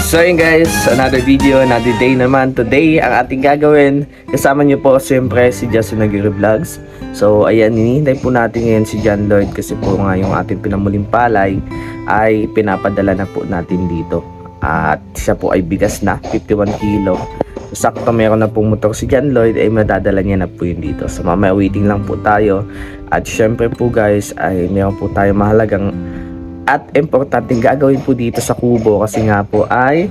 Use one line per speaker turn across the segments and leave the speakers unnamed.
So yun guys, another video, another day naman. Today, ang ating gagawin, kasama nyo po siyempre si Justin Aguirre Vlogs. So ayan, hinihintay po natin ngayon si John Lloyd kasi po nga yung ating pinamuling palay ay pinapadala na po natin dito. At siya po ay bigas na, 51 kilo. So, sakto meron na pong motor si John Lloyd ay madadala niya na po yun dito. So mamaya waiting lang po tayo. At syempre po guys, ay meron po tayo mahalagang at importanteng gagawin po dito sa kubo kasi nga po ay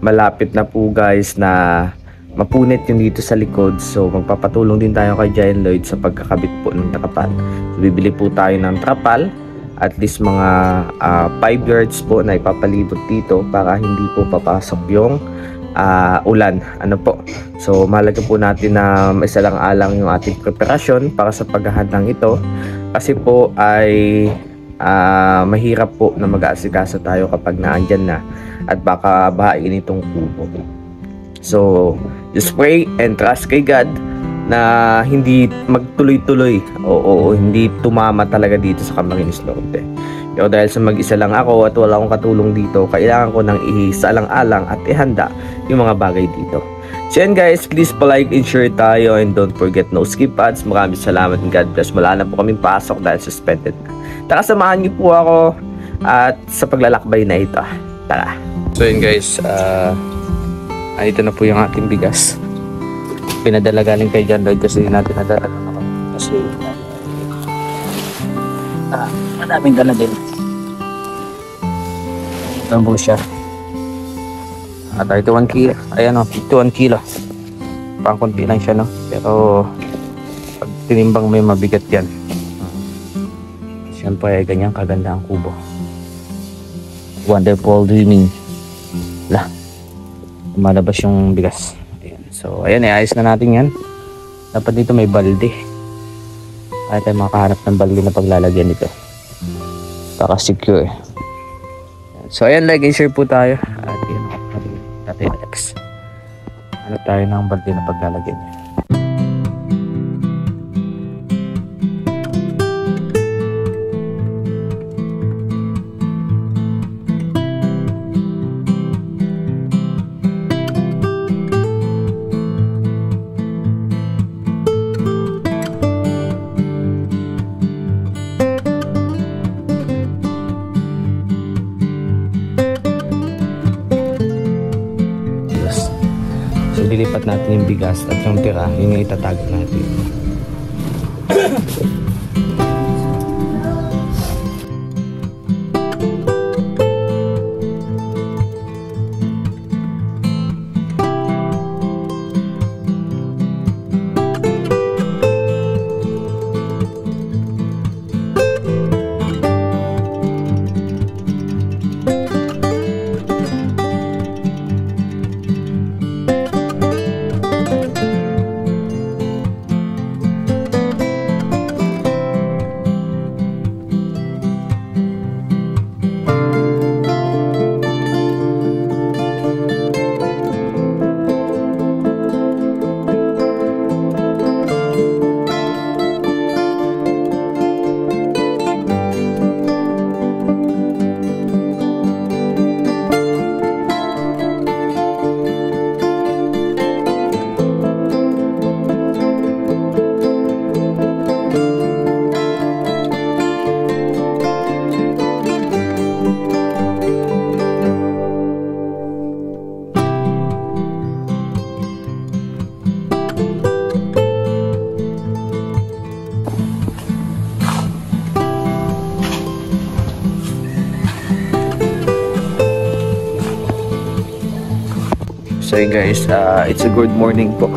malapit na po guys na mapunit yung dito sa likod. So magpapatulong din tayo kay John Lloyd sa pagkakabit po ng trapal. So bibili po tayo ng trapal, at least mga 5 yards po na ipapalibot dito para hindi po papasok yung ulan. Ano po? So mahalaga po natin na maisalang-alang yung ating preparasyon para sa paghahadlang ito kasi po ay mahirap po na mag-aasikaso tayo kapag naandyan na at baka bahain itong kubo. So just pray and trust kay God na hindi magtuloy-tuloy o hindi tumama talaga dito sa Camarines Norte. Pero dahil sa mag-isa lang ako at wala akong katulong dito, kailangan ko nang isalang-alang at ihanda yung mga bagay dito. So yan guys, please palike and share tayo and don't forget no skip ads. Maraming salamat and God bless. Wala na po kaming pasok dahil suspended na. Tara, samahan niyo po ako at sa paglalakbay na ito. Tara. So yun guys, ito na po yung ating bigas. Pinadala galing kay John Lloyd kasi natin nadala na kasi madaming dala din. Ito po siya. At ito 1 kilo. Ayan o, 51 kilo. Pang konti lang siya, no? Pero pag tinimbang may mabigat yan. Siyempre ay ganyan kaganda ang kubo. Wonderful dreaming. Lumalabas yung bigas. Ayan. So ayan, ayos na natin yan. Dapat dito may balde. Ay tayo makahanap ng balde na paglalagyan dito para secure. So ayan, like and share po tayo. At yun, natin next. Hanap tayo ng balde na paglalagyan niya. So lilipat natin yung bigas at yung tira, yun yung itatag natin. So yun guys, it's a good morning po.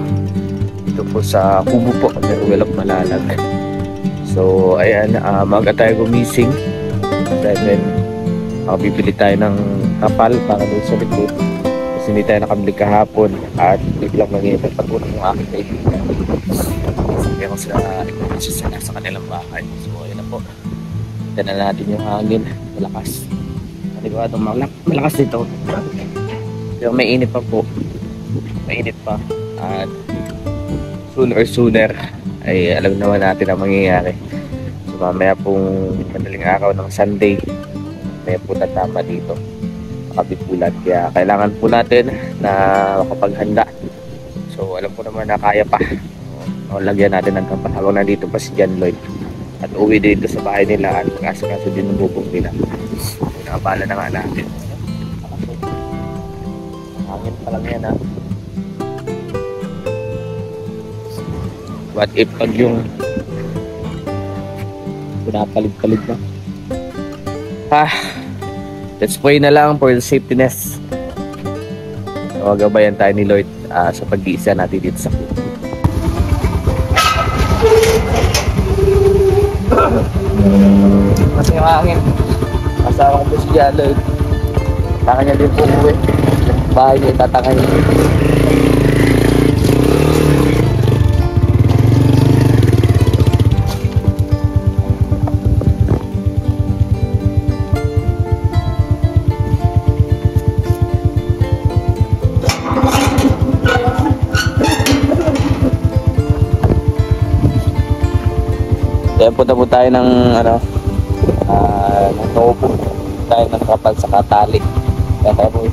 Ito po sa kubo po, Willow Malalag. So ayan, maaga tayo gumising. Then bibili tayo ng kapal para doon sa likod. Kasi hindi tayo nakabili kahapon at biglang nangyayari pag-ulang ng aking kaibigan. Sabi ako sa emergency sa kanilang bahay. So ayan na po. Tignan na natin yung hangin. Malakas. Paniguradong malakas dito. Pero may init pa po. Mainit pa. At sooner ay alam naman natin ang mangyayari. So mamaya pong madaling araw ng Sunday, may po tatama dito. kabipulan. Kaya kailangan po natin na makapaghanda. So alam ko naman na kaya pa. O, lagyan natin ng kapat habang nandito pa si John Lloyd. At uwi dito sa bahay nila at mag-asikaso din ng bubong nila. Nakabala na nga natin. Hangin pa lang yan ha. What if pag yung pinapalig-palig na? Let's pray na lang for the safetyness. So, gabayan tayo ni Lloyd sa pag-iisa natin dito sa puto. Kasi yung hangin. Kasama ko si John Lloyd. Taka niya din po uwi. Bahay niya itataka niya. Kaya punta po tayo ng ng topo. Tayo ng kapal sa katali. Kaya tayo po.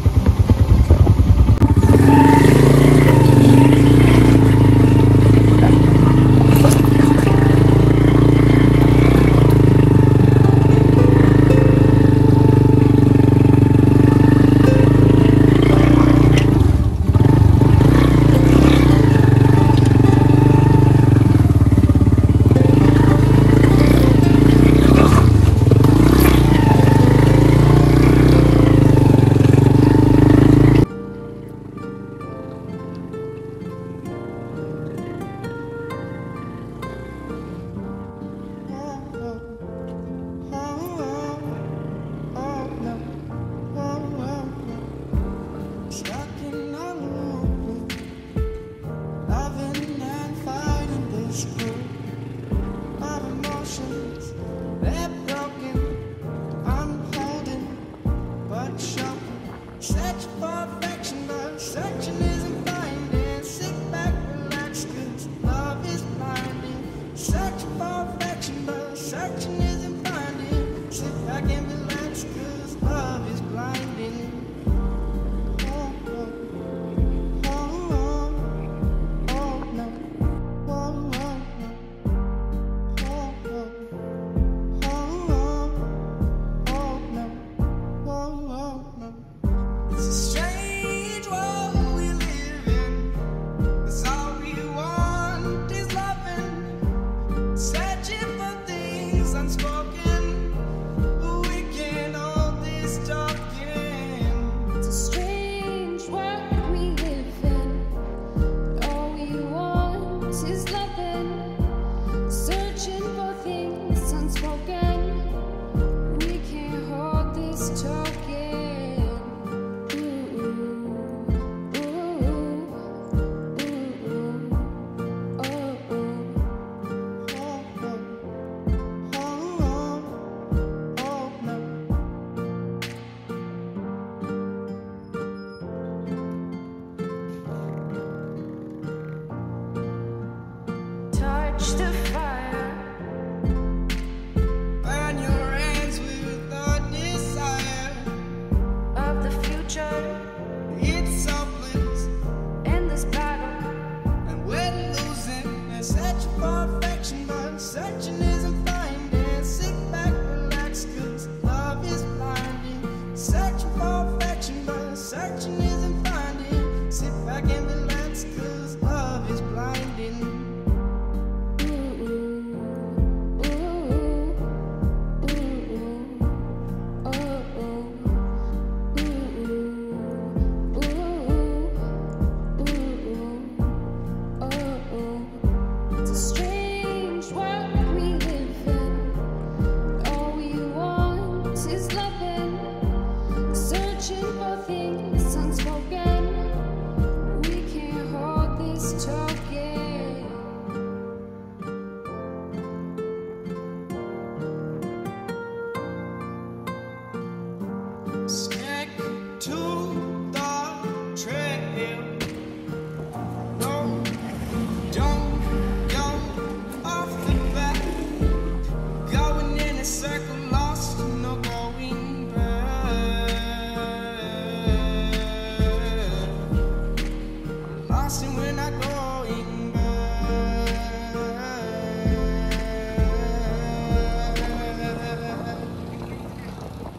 lost and we're not going back.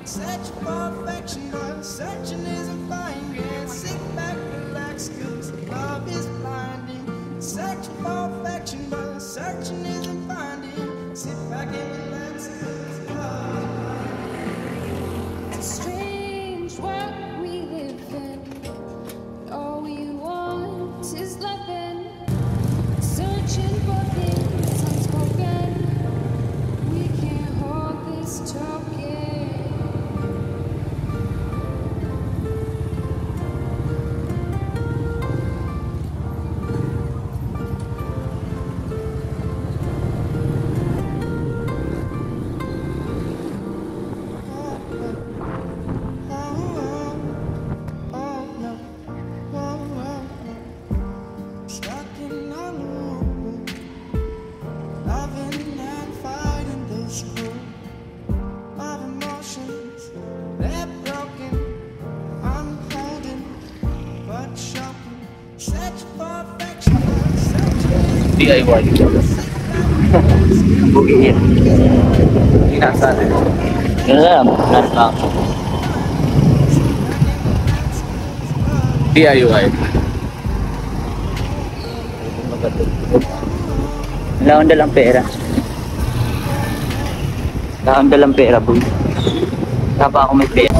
Search for affection, but searching isn't finding. Sit back, relax, 'cause love is blinding. Search for affection, but searching isn't finding. Sit back and relax, 'cause love is blinding.
It's a strange world we live in. All we want is loving. Searching for things unspoken. We can't hold this talking.
Stuck in a loop, loving and fighting this group of emotions. They're broken, I'm holding, but shocking. Search for affection, but searching.
DIY. Bugiin. Hindi nasa atin.
Yun lang, last lang.
DIY.
Wala akong dalang pera. Wala akong dalang pera, boy. Wala pa ako may pera.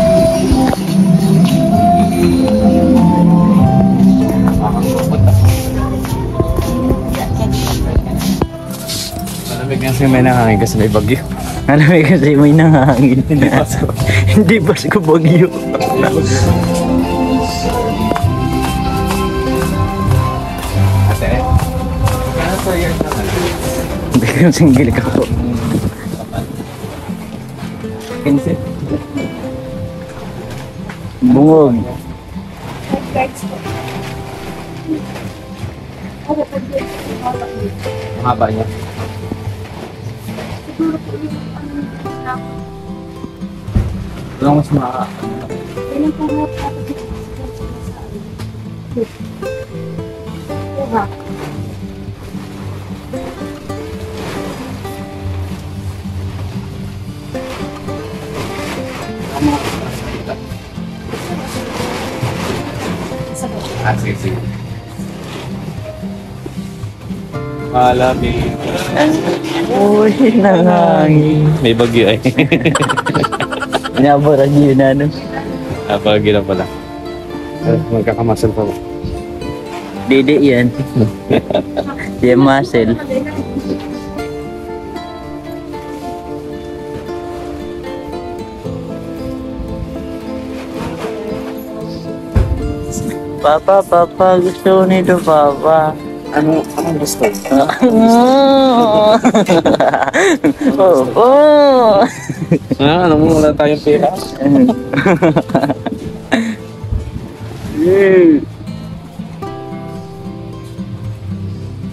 Malamig kasi may nangangin kasi may bagyo.
Malamig kasi may nangangin. Hindi ba ko bagyo?
Ate, kaya sa years naman.
Hindi ko single ka po.
15.
Bungog.
Ang haba niya. Walang mas sige. Malamig.
Uy, nangangin.
May bagyo ay.
Inaboran niyo na ano.
Bagyo na pala. Magkakamasal pa ba?
Dede yan. Yan muscle. Papa, gusto nito, Papa.
Anong gusto?
Oh.
Ano mo wala tayong pera?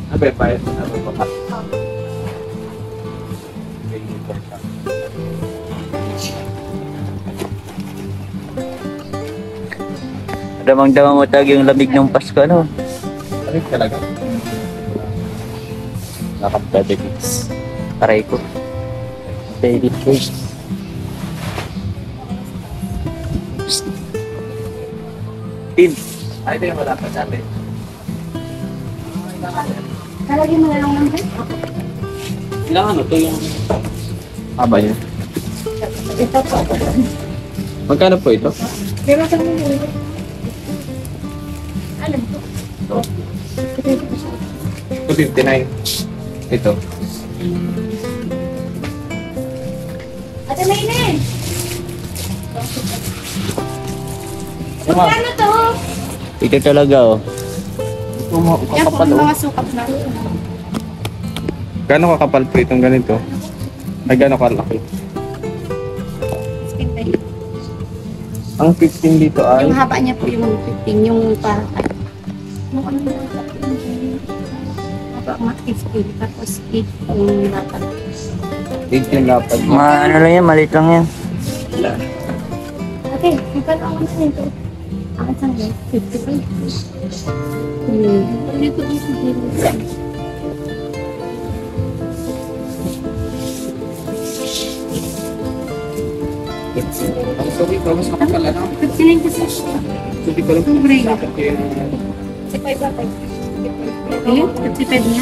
Abe, bayad mo na ba?
Damang-damang mo tag yung lamig ng Pasko, no?
Ano talaga? Nakapedicts.
Aray ko. Baby cake.
Tin. Ay, ito yung wala pa sa atin.
Talagyan mo na lang ng bread.
Ilang ano to yung haba niya?
Ito po.
Magkano po ito?
Pero sa mga alam ko.
Ito 59. Ito.
Ate Maylin!
Ano?
Ano to?
Ito talaga, oh.
Yan po,
Kakapal oh.
mga sukat na.
Gano'ng kakapal po itong ganito? Ay, gano'ng kalaki? Ang 15 dito ay...
Yung haba niya po yung 15, yung parang yung ano yung haba mga 15, tapos 8 yung lapad.
8 yung lapad.
Ano lang yan, maliit lang yan.
Okay, magkano ang ano nito?
Ang saan yun? 55. Dito ang siguro.
Sorry, promise ako pala na.
59 kasi.
Sorry ko lang.
Libre yun.
Bakit kayo?
55 ba? Ayun, 55 niya.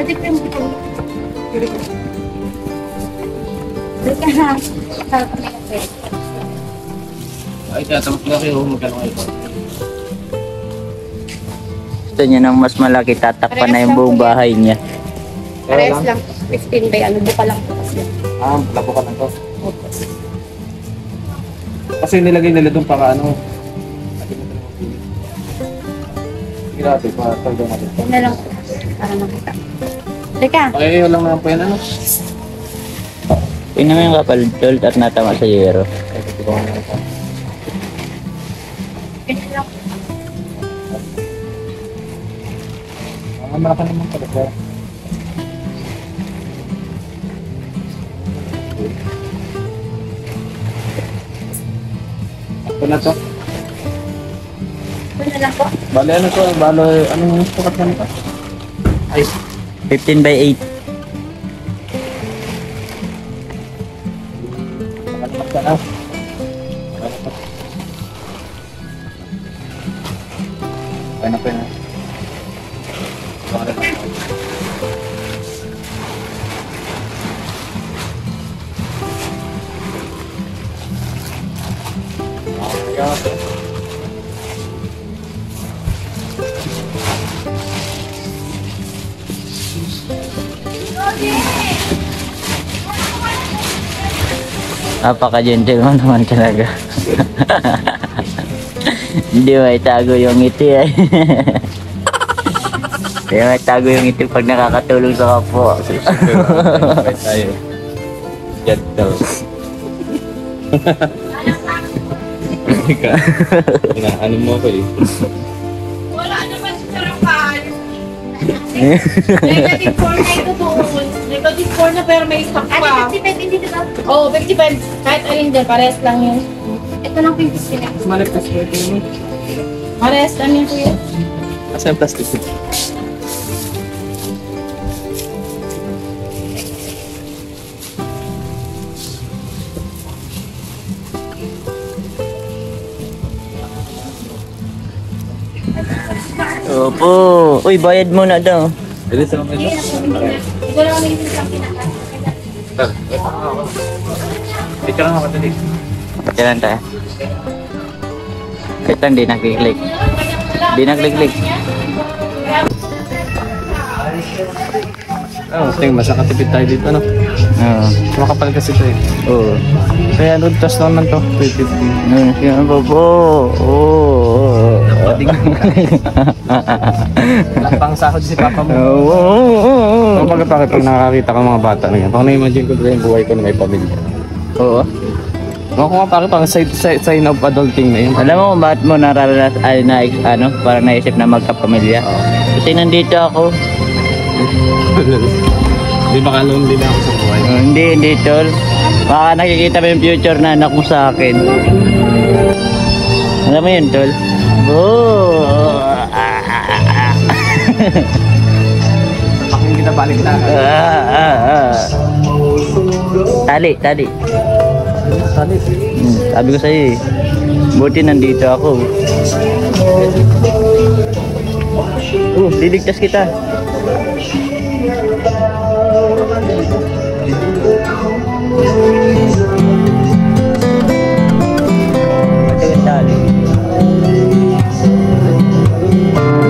Pwede pa yung ito. Dito ha.
Ay, kaya tapos na kayo. Magkano kayo?
Gusto niya ng mas malaki, tatakpan na yung buong bahay niya.
Parehas lang. 15 by ano, buka lang po kasi.
Labo ka lang to. Kasi nilagay nila doon para ano. Sige natin, para talaga natin.
Yan na lang po. Para makita. Teka.
Okay, lang naman po yan ano.
Tingnan mo yung kapal, tol, at natama sa yero.
Ay, tutulungan na ito.
Yan na lang.
Malaki naman talaga. Ito na to.
Yan na lang po.
Bale ano to? Bale, anong sukat na nito? Ay,
15 by 8.
nakalipas ka na. Okay na po yun. Okay na. Okay.
Napaka-gentleman naman talaga. Hindi may tago yung ngiti ay. Hindi may tago yung ngiti pag nakakatulong sa kapwa.
Bye tayo. Gentle. Ano mo ko eh.
Wala naman sa sarapan. Negative 4 na ito doon. Negative 4 na pero may stock
Ano,
pa.
55 hindi diba?
Oo, 55. Kahit alin dyan, parehas lang yun.
Ito lang 56 nila.
Malagpas ko ito mo.
Parehas lang yun kuya.
Asa yung plastic?
Opo. Uy, bayad muna daw.
Pwede sa mga ito?
Ito lang ang isa lang pinaka.
Picture lang ako dali.
Kailan tayo? Ito hindi nakiklik. Hindi nakiklik.
Oh, tingnan mas nakatipid tayo dito no.
Oo.
Makapal kasi ito eh.
Oo.
Kaya road test naman to, 350.
Yan po po. Oo.
Pang sahod si papa mo.
Oo.
Kapag pag nakakita ka mga bata na yan, pag na-imagine ko yung buhay ko na may pamilya.
Oo.
Mga kung pare pang sign of adulting na yun.
Alam mo kung bakit mo nararanas parang naisip na magkapamilya? Kasi nandito ako.
Di ba kalong din ako sa buhay?
Hindi tol. Baka nakikita mo yung future na anak mo sa akin. Alam mo yun tol? Oo.
Bakit kita balik na?
Tali. Sabi ko sa'yo eh. Buti nandito ako. Liligtas kita. Ito yung tali.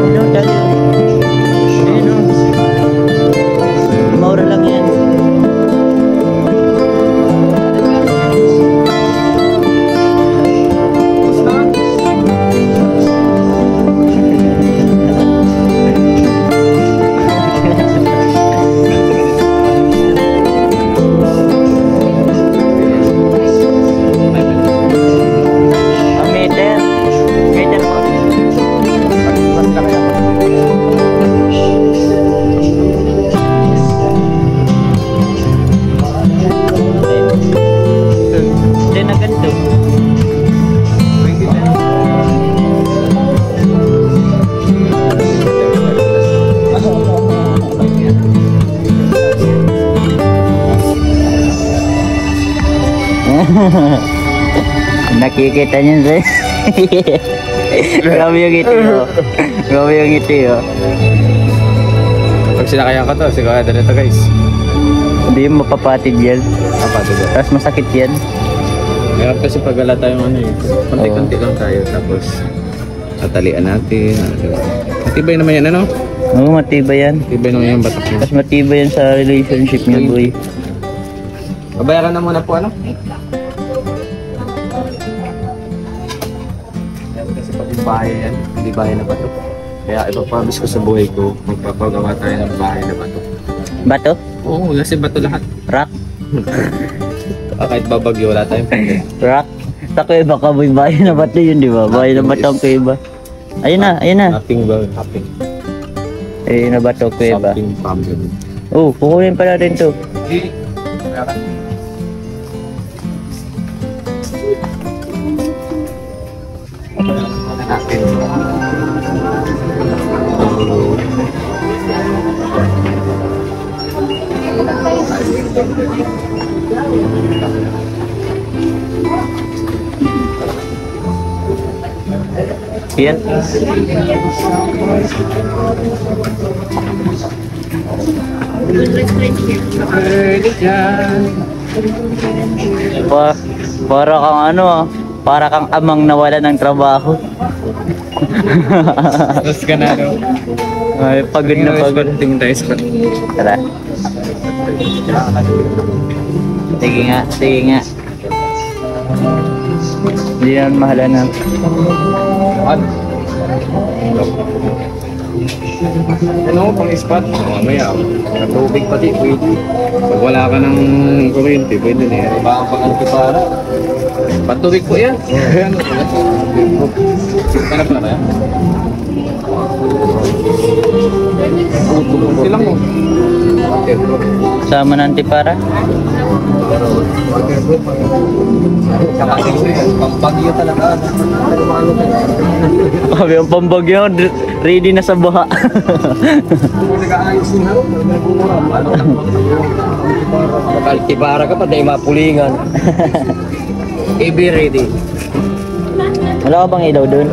Ito yung tali. Ayun o. Maura lang yan. Nakikita niyo sir. Grabe yung ngiti oh. Grabe yung ngiti oh.
Pag sinakayan ka to, sigurado na to guys.
Hindi mo mapapatid yan.
Kapatid ko.
Tapos masakit yan.
Meron kasi pag wala tayong ano eh. Konti-konti lang tayo. Tapos tatalian natin. Matibay naman yan ano?
Oo, matibay yan.
Matibay naman yung batak mo.
Mas matibay yan sa relationship niya, boy.
Babayaran na muna po ano? Yan kasi pag yung bahay yan, hindi bahay na bato. Kaya ipapromise ko sa buhay ko, magpapagawa tayo ng bahay na bato.
Bato?
Oo, kasi bato lahat.
Rock?
Kahit babagyo, wala tayong pwede.
Rock? Sa kuiba ka, boy. Bahay na bato yun, di ba? Bahay na bato ang kuiba. Ayun na, ayun na.
Nothing ba? Nothing.
Ayun na bato, kuiba.
Something problem.
Oh, kukunin pa natin to. Yan. Para kang ano ah, para kang amang nawala ng trabaho.
Tapos ka na no?
Ay, pagod na pagod.
Tingin tayo sa
Tara. Sige nga, sige nga. Hindi naman mahala na.
Ano, pang spot? Mamaya, natubig pati, pwede. Pag wala ka ng kuryente, pwede na yan. Baka pang antipara. Patubig po yan. Ayan, ano pala yan? Silang mo.
Sama ng antipara.
Pampagyo talaga.
Sabi ang pambagyo, ready na sa baha.
Antipara ka pa, dahil mapulingan. Be ready.
Wala ka bang ilaw doon?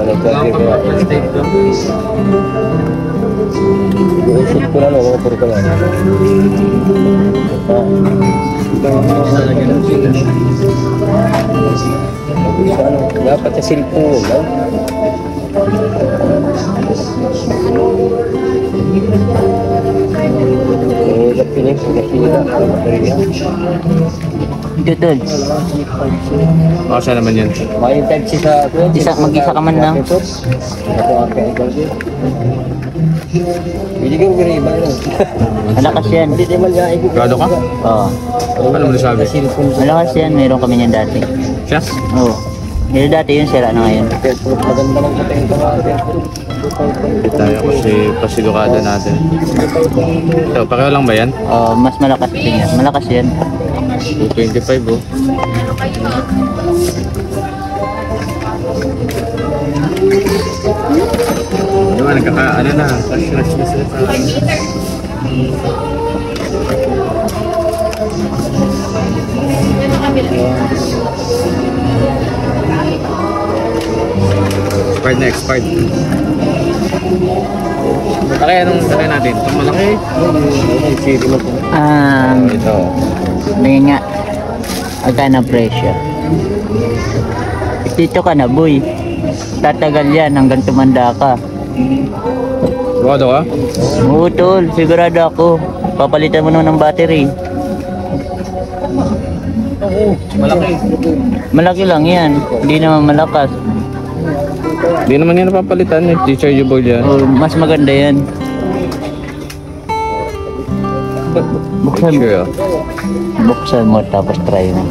Usip ko na lang, makapuro ka lang. Dapat sa cellphone lang.
Ito tol.
Baka naman yan.
May type si sa
Mag-isa ka man lang.
Binigyan ko rin iba yun.
Malakas yan.
Hindi naman niya ikot.
Gado ka?
Oo.
Ano mo nasabi?
Malakas yan. Meron kami niyan dati.
Siya?
Oo. Pero dati yun, sira na ngayon.
Maganda lang puting ka.
Hindi tayo kasi pasigurado natin. Ito, pareho lang ba yan?
Mas malakas din yan. Malakas yan.
225 oh. Diba, ano na, crush na sila sa expired na, expired. Kaya anong sakay natin? Itong malaki? Ito.
Tingin nga. Agka na presyo. Dito ka na, boy. Tatagal yan hanggang tumanda ka.
Sigurado ka?
Oo, tol. Sigurado ako. Papalitan mo naman ng battery.
Malaki.
Malaki lang yan. Hindi naman malakas.
Hindi naman yan napapalitan eh. Rechargeable yan.
Mas maganda yan. Buksan mo.
Sure, oh.
Buksan mo tapos try mo.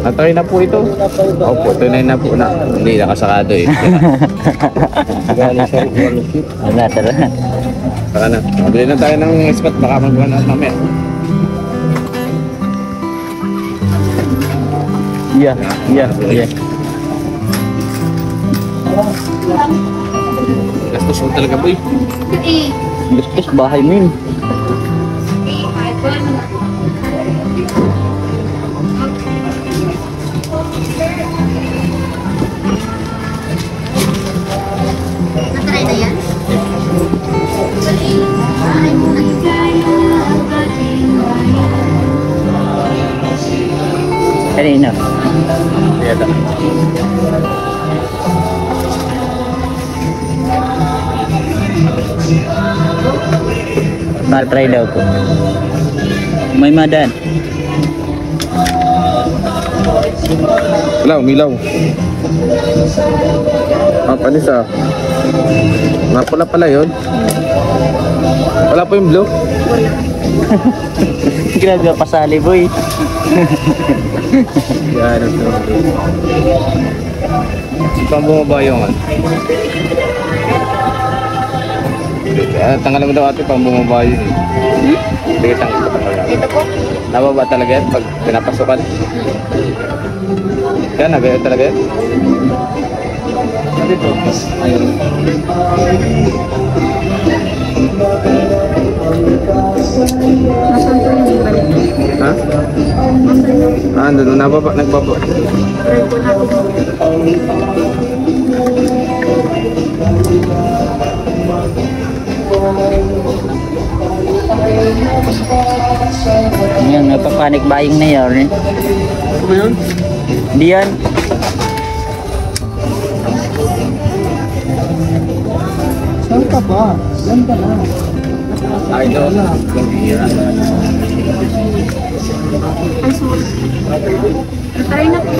Natry na po ito. Opo, tunay na po na. Hindi, nakasakado eh.
Wala, tara.
Saka na. Mabili na tayo ng spot. Baka magawa na mamaya.
Yeah.
Gastos mo talaga boy.
Eh,
Gustos bahay mo yun.
Natry na yan?
Kanina.
Yata.
Try daw po. May madan.
Wala, umilaw. Panis ah. Napula pala yun. Wala po yung blue.
Grabe ka pasali, boy.
Yan, ito. Pang bumaba yung ano. Tanggalan mo daw ate pang bumaba yun. Hindi tanggal pa talaga.
Dito po.
Nababa talaga yan pag pinapasukan. Yan, nagaya talaga yan. Dito. Ayun.
Nasaan po yung balik?
Ha? Doon nababa, nagbaba.
Try po natin.
Yan, nagpa-panic buying na yun. Eh.
Ano?
Hindi yan.
Saan ka ba? Saan ka na? Ay, doon.
Ay, sorry. Natry na po.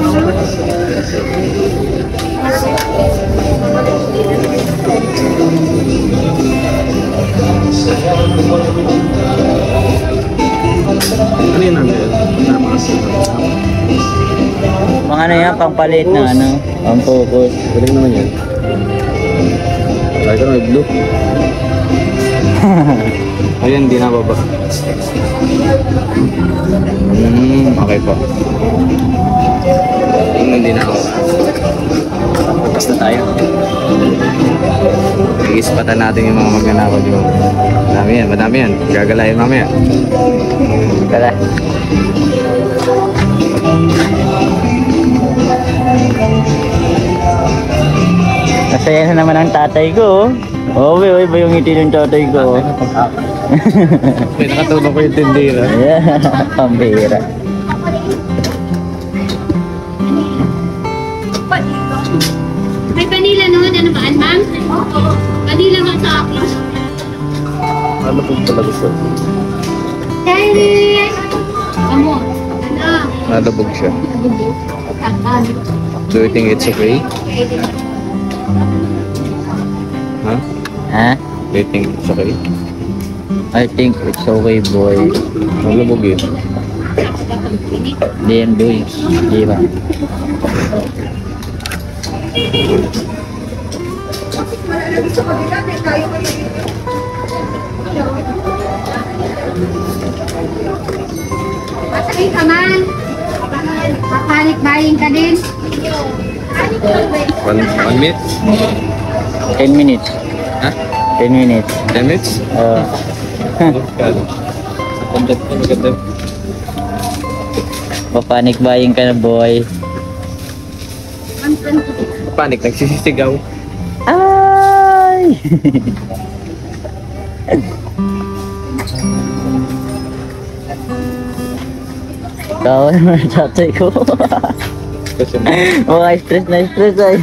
Ano yun namin?
Mga ano yan, pangpalit na ano, pang-focus.
Galing naman yan. Lagi ka may blue. Ayan, di nababa. Okay po. Tingnan din ako. Basta tayo. Nag-ispatan natin yung mga magnanakaw dito. Madami yan, madami yan. Gagalayin mamaya.
Tara. Masaya na naman ang tatay ko. Oh, uy, ba yung ngiti ng tatay ko?
May nakatulong ko yung tindira.
Yeah, pambira.
May vanilla noon. Ano ba, ma'am? Vanilla nga sa akin.
Ano po pala gusto?
Daddy! Amo. Ano?
Nalabog siya.
Takpan.
Do you think it's okay? Huh?
Ha?
Do you think it's okay?
I think it's okay, boy.
Nalabog yun.
Hindi yan, boy. Di ba?
Masakit ka man. Panic buying ka din.
1 minute?
10 minutes.
Ha?
10 minutes.
10 minutes? Maganda.
Panic buying ka na, boy.
Panic, nagsisisigaw.
Ay! Tawa naman ang tatay ko.
Kasi
Mga stress na stress ay.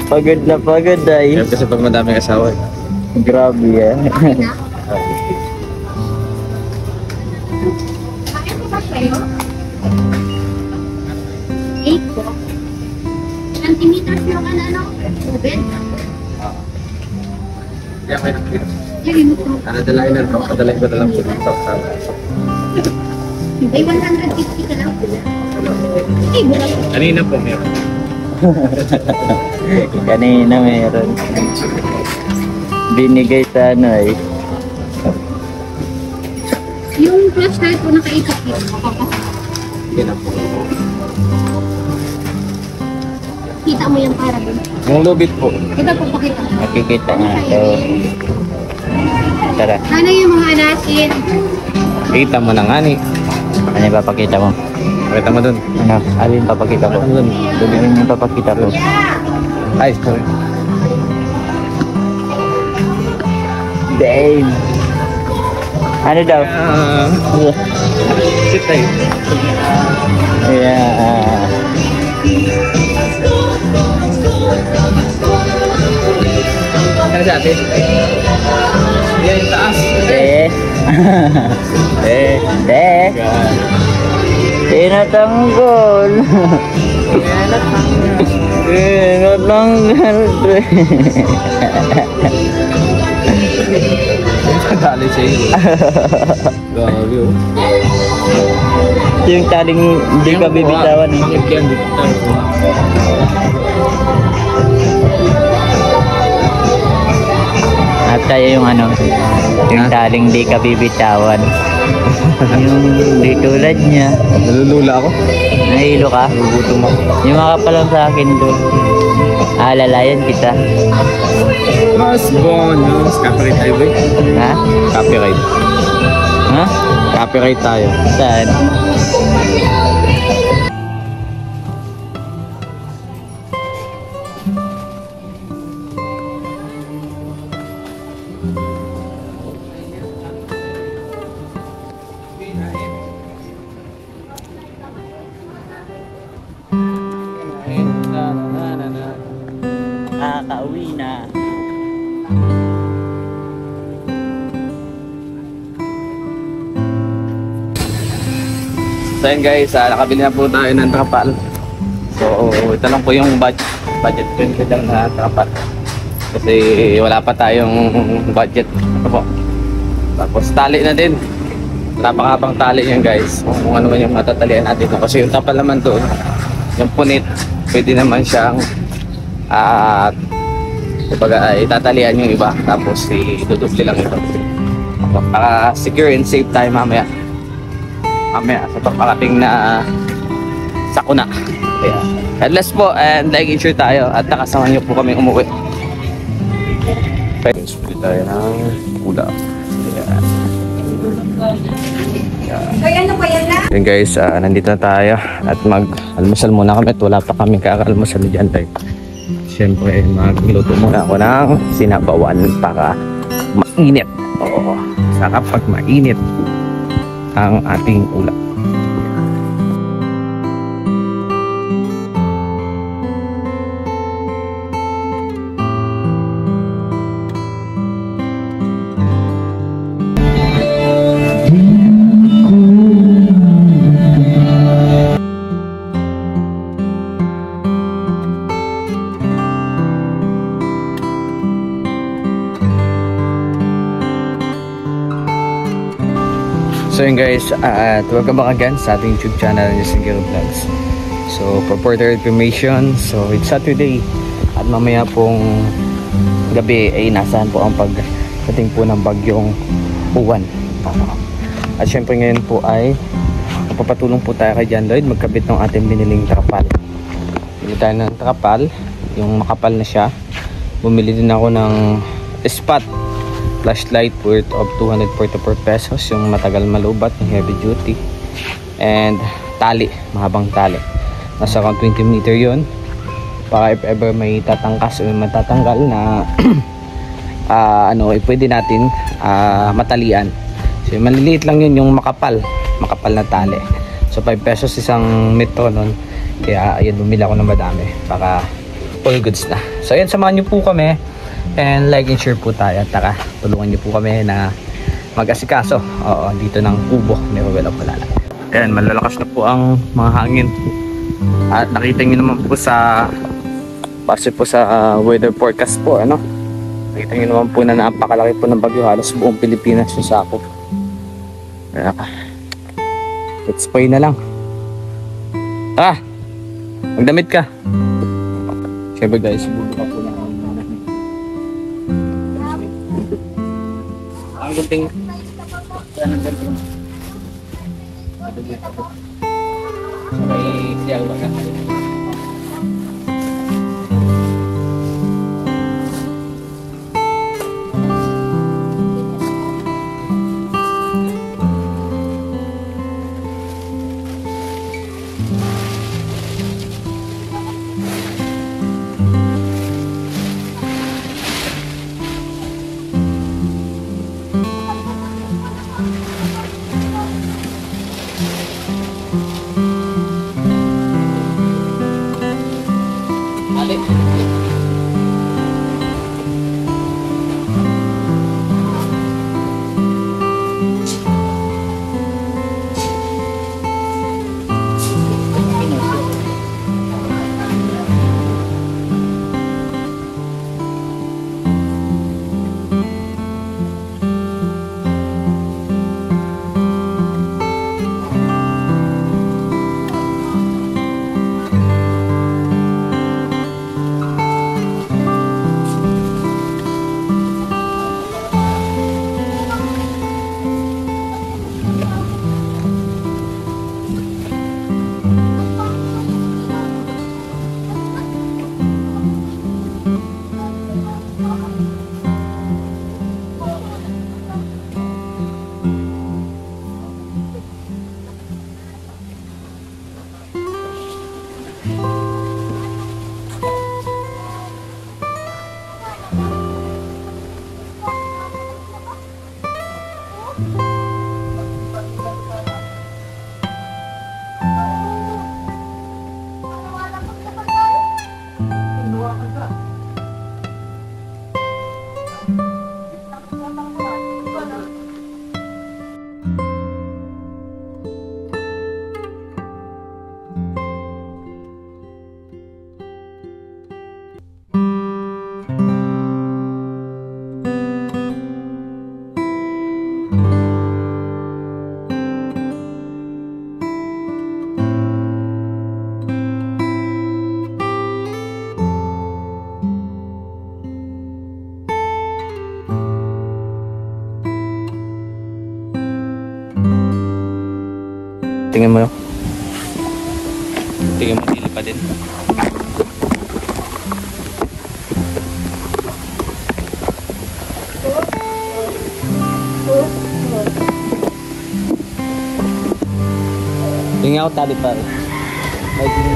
Pagod na pagod ay.
kasi pag madaming asawa.
Grabe yan.
Bakit ko ba kayo? 8 po. Centimeters yung ano? Tubig.
Kaya may nakita.
Lagi mo po.
Dalain na ito. Padalain ko na lang po dito.
Ay, 150 ka lang. Ay, burak.
Kanina po meron.
Kanina meron. Binigay sa ano ay.
Yung flashlight po nakaipit dito.
Hindi na po.
makikita mo yung parabon.
Yung lubid po.
Ito po, pakita mo.
Makikita nga. So, tara.
Ano yung mga natin?
Kita mo na nga ni.
Ano yung papakita mo?
Pakita mo dun.
Ano? Alin papakita ko?
Ano dun?
Alin yung papakita ko?
Ay, sorry.
Damn! Ano daw?
Sit tayo.
Yeah.
Ano sa atin? Yan yung taas.
Tinatanggol. Tinatanggal.
Dali sa iyo. Grabe oh.
Yung taling hindi ka bibitawan eh.
Bakit yan? Dito tayo.
At tayo yung ano, yung taling di ka bibitawan. Yung di tulad niya.
Nalulula ako.
Nahilo ka?
Nagugutom ako.
Yung makapalang sa akin doon. Alalayan kita.
Mas bonus. Copyright tayo ba?
Ha?
Copyright.
Ha?
Copyright tayo.
Saan? Kakauwi na.
So yun guys, nakabili na po tayo ng trapal. So ito lang po yung budget ko lang na trapal. Kasi wala pa tayong budget. Ito po. Tapos tali na din. Napakabang tali yan guys. Kung ano man yung matatalian natin. Kasi yung trapal naman doon, yung punit, pwede naman siyang kumbaga itatalian yung iba. Tapos idudubli lang ito. Para secure and safe tayo mamaya sa paparating na sakuna. Kaya God bless po and like and share tayo at nakasama nyo po kami umuwi. Split tayo ng pula. Yun guys, nandito na tayo at mag-almusal muna kami at wala pa kami kaka-almusal dyan tayo. Siyempre magluto muna ako ng sinabawan para mainit. Oo, sarap pag mainit ang ating ulam. So yun guys, welcome back again sa ating YouTube channel, Yusingero Vlogs. So for further information, so it's Saturday at mamaya pong gabi ay nasaan po ang pagdating po ng bagyong Uwan. At syempre ngayon po ay papatulong po tayo kay John Lloyd magkabit ng ating biniling trapal. Bili tayo ng trapal, yung makapal na siya. Bumili din ako ng spot flashlight worth of 244 pesos, yung matagal malubat, yung heavy duty, and tali, mahabang tali, nasa around 20 meter yun, para if ever may tatangkas o matatanggal na pwede natin matalian. So maliliit lang yun, yung makapal na tali. So 5 pesos isang metro nun, kaya ayan, bumili ako ng madami para all goods na. So ayan, samahan nyo po kami and like and share po tayo. Tara, tulungan niyo po kami na mag-asikaso dito ng kubo ni Rowel of Malala. Ayan, malalakas na po ang mga hangin at nakita niyo naman po sa base po sa weather forecast po, nakita niyo naman po na napakalaki po ng bagyo, halos buong Pilipinas yung sakop. Kaya let's pray na lang. Tara, magdamit ka. Siyempre guys, bubuka po na ang gunting may siyal ba ka? tingin mo. Tingin mo, dili pa din. Tingin ako tali pa rin. Maigli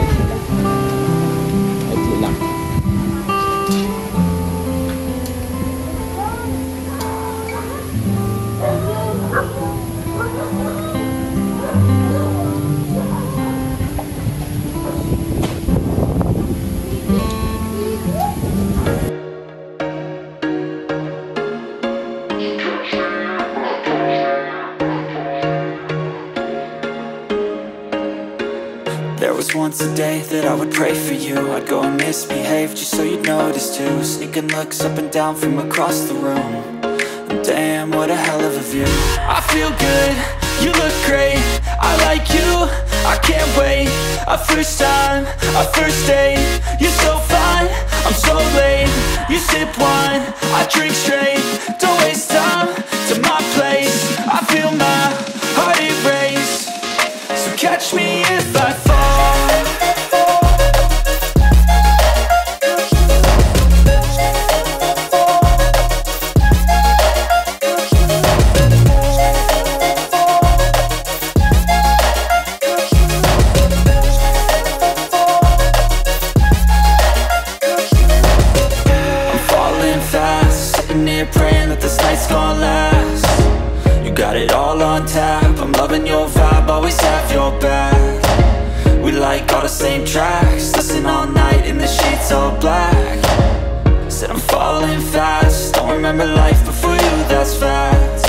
lang.
There was once a day that I would pray for you. I'd go and misbehave just so you'd notice too. Sneaking looks up and down from across the room. And damn, what a hell of a view. I feel good, you look great, I like you, I can't wait. A first time, a first date, you're so fine, I'm so late. You sip wine, I drink straight, don't waste time to my place. I feel my heart erase, so catch me if I fall. Praying that this night's gonna last. You got it all on tap, I'm loving your vibe, always have your back. We like all the same tracks, listen all night in the sheets all black. Said I'm falling fast, don't remember life before you, that's fact.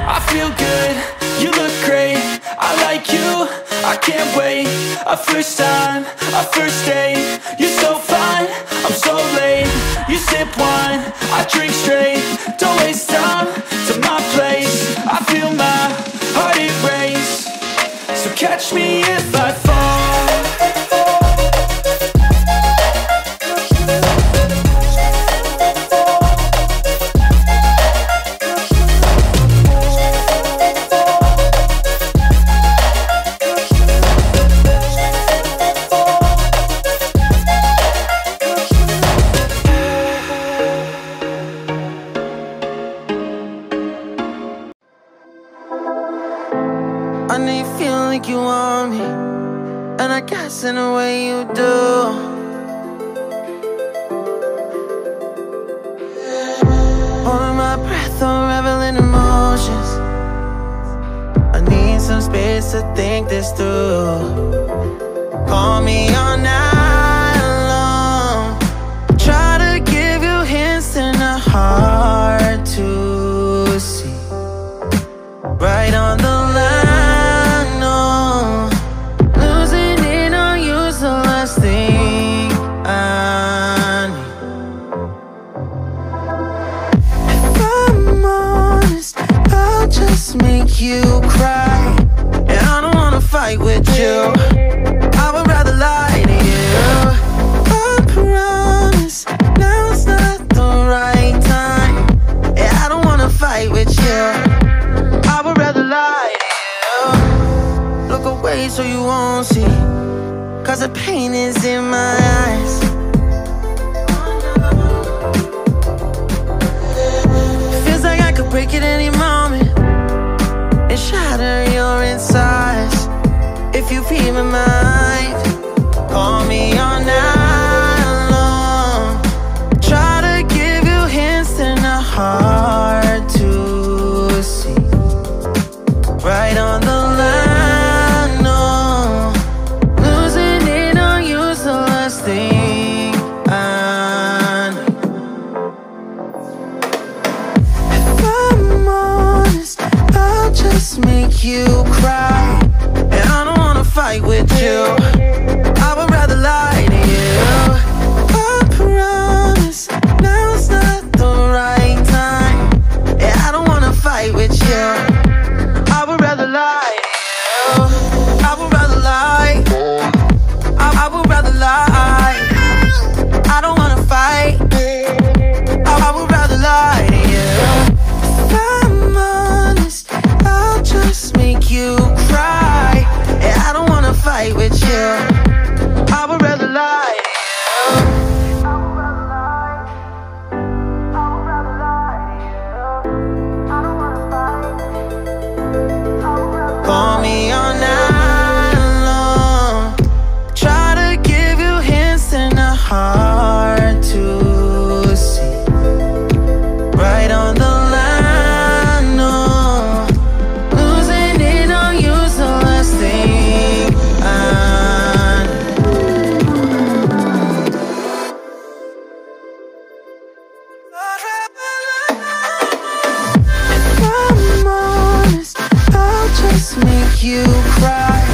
I feel good, you look great, I like you, I can't wait. A first time, a first date, you're so fine, I'm so late. You sip wine, I drink straight, don't waste time to my place. I feel my heart erase, so catch me if I fall.
I know you feel like you want me, and I guess in a way you do. Holding my breath, unraveling emotions. I need some space to think this through. Call me all night long, try to give you hints and a hard to see. Right on the line, make you cry, and I don't wanna fight with you. I would rather lie to you. I promise now's not the right time, and I don't wanna fight with you. I would rather lie to you. Look away so you won't see, cause the pain is in my eyes. Feels like I could break at any moment and shatter your insides. If you feel my mind, call me all night long. Try to give you hints and a hard to see. Right on the line, no, losing it on you's the last thing I need. If I'm honest, I'll just make you cry, and I don't wanna fight with you. I would rather lie to you. I promise now's not the right time, and I don't wanna fight with you. I would rather lie to you. I would rather lie. I would rather lie. I don't wanna fight. I would rather lie to you. If I'm honest, I'll just make you cry, just make you cry.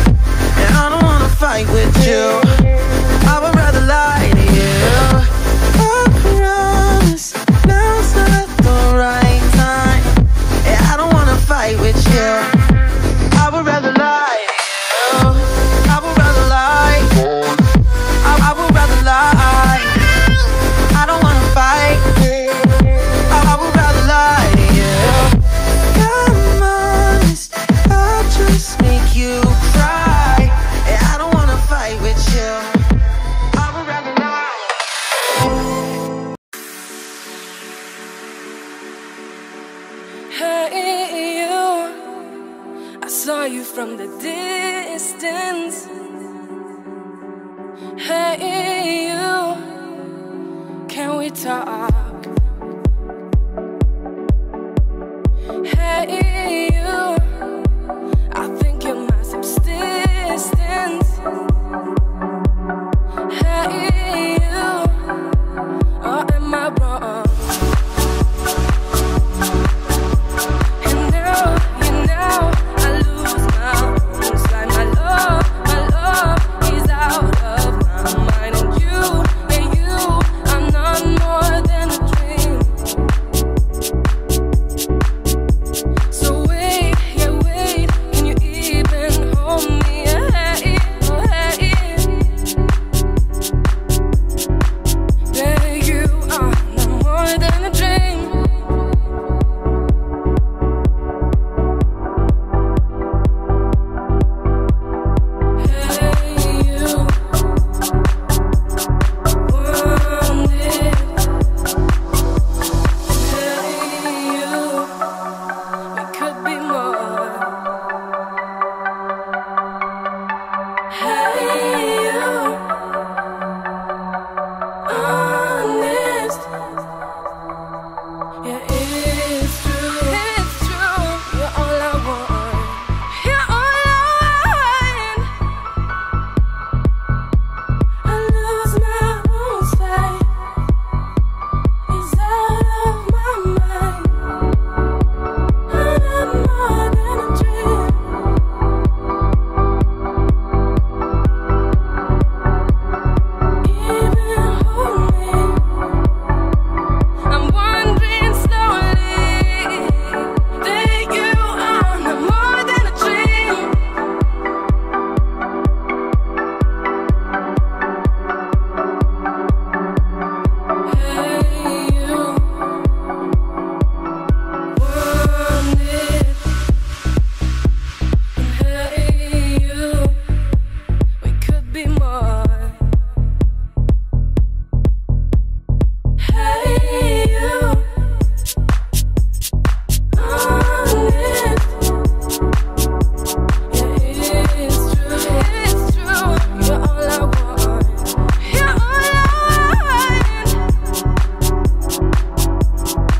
And I don't wanna fight with you. I would rather lie to you. I promise now's not the right time. And I don't wanna fight with you. I would rather lie to you. I would rather lie. I would rather lie. I don't wanna fight. I would rather lie to you. I'm honest, I'll just make you cry. And I don't wanna fight with you. I would rather lie.
Hey you, I saw you from the distance. Hey you, can we talk? Hey you, I think you're my subsistence. Hey you, or am I wrong? And now, I lose my own slide. My love is out of my mind. And you, I'm not more than a dream. So wait, can you even hold me? Hey, oh hey. Baby, you are not more than a dream. Hey, you want it. Hey, you, we could be more. Hey, you, honest. Yeah, it's true, you're all I want. You're all I want. I lose my own sight. It's out of my mind. I'm more than a dream. Even hold me. I'm wondering slowly that you are not more than a dream. Hey, you want it. Hey, you, we could be more. Hey, you, honest. Yeah, it's true, you're all I want. You're all I want.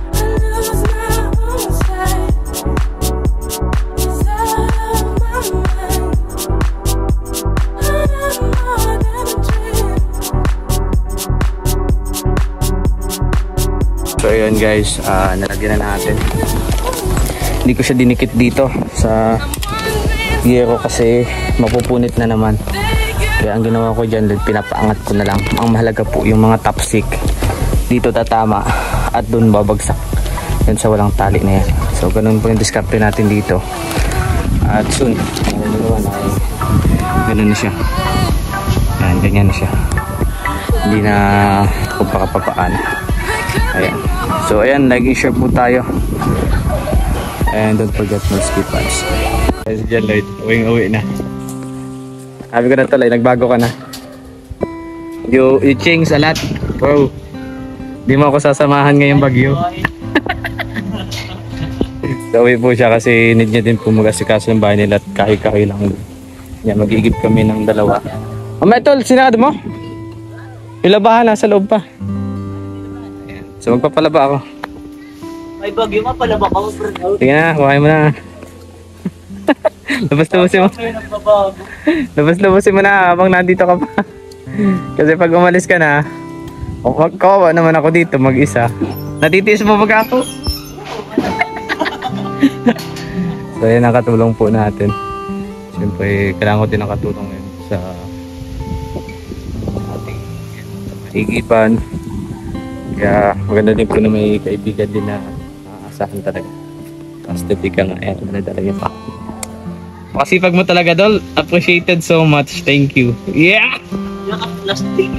I lose my own sight. It's out of my mind. I'm more than a dream.
So ayun guys, nalagyan na natin. Hindi ko siya dinikit dito sa yero kasi mapupunit na naman. Kaya ang ginawa ko dyan, pinapaangat ko na lang. Ang mahalaga po yung mga top stick dito tatama at dun babagsak yan sa walang tali na yan. So ganun po yung diskarte natin dito. At soon, ganun na siya. Yan, ganyan na siya. Hindi na kung pakapapaan. Ayan. So ayan, like and share po tayo. And don't forget to skip ads. Guys, dyan Lloyd, uwi na. Sabi ko na tuloy, nagbago ka na. You change a lot. Wow. Di mo ako sasamahan ngayong bagyo. So uwi po siya kasi need niya din po mag-asikaso ng bahay nila at kahoy-kahoy lang. Yan, mag-igib kami ng dalawa. Mamaya tol, sinado mo? Yung labahan nasa loob pa. So magpapalaba ako.
May bagyo ma, palaba ka mo.
Sige na, kuhain mo na. Labas-labasin mo. Labas-labasin mo na habang nandito ka pa. Kasi pag umalis ka na, kawawa naman ako dito mag-isa. Natitiis mo mag ako. So yan ang katulong po natin.
Siyempre, kailangan ko din ng katulong ngayon sa ating higipan. Kaya maganda din po na may kaibigan din na aasahan talaga. Trusted ka nga, ayan na talaga pa. Makasipag mo talaga, Dol. Appreciated so much. Thank you. Yeah!
Naka-plastic.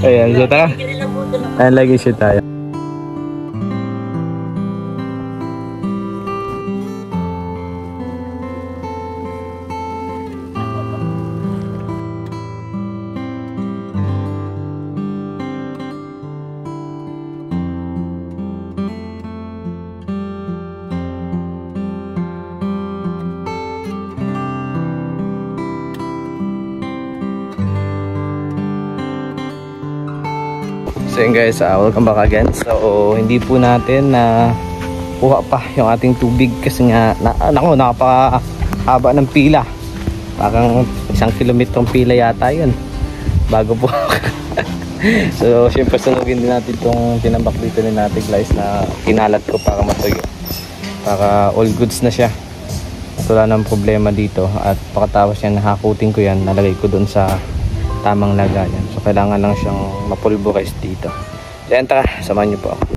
Ayan, so tara. Ayan, lagi siya tayo. So yun guys, welcome back again. So hindi po natin na kuha pa yung ating tubig kasi nga napakahaba ng pila. Parang 1 kilometrong pila yata yun bago po. So syempre sunugin din natin itong tinambak dito ni natin guys na kinalat ko para matuyo, para all goods na siya at wala nang problema dito. At pagkatapos yan nakakutin ko yan, nalagay ko dun sa tamang lagayan. So kailangan lang siyang mapulverize dito. Yan, tara, samahan niyo po ako.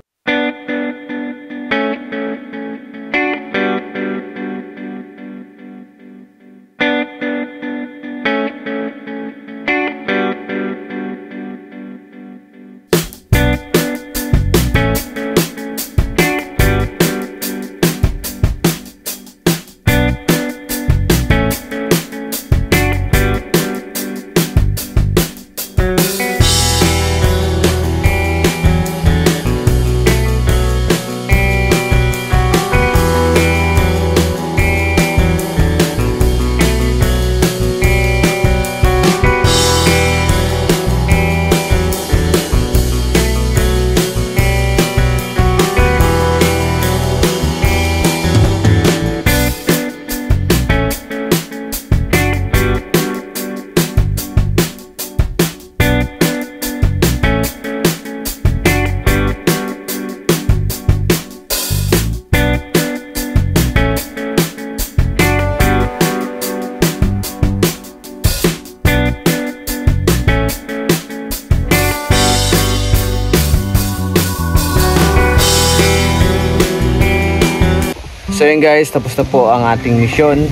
So yun guys, tapos na po ang ating misyon.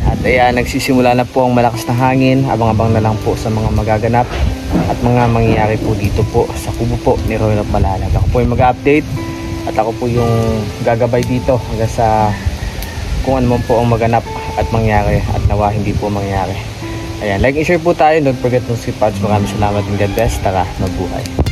At ayan, nagsisimula na po ang malakas na hangin. Abang-abang na lang po sa mga magaganap at mga mangyayari po dito po sa kubo po ni Roy of Malalag. Ako po yung mag-update at ako po yung gagabay dito hanggang sa kung ano man po ang maganap at mangyari at nawa hindi po mangyari. Ayan, like and share po tayo. Don't forget to subscribe. Maraming salamat and God bless. Tara, magbuhay.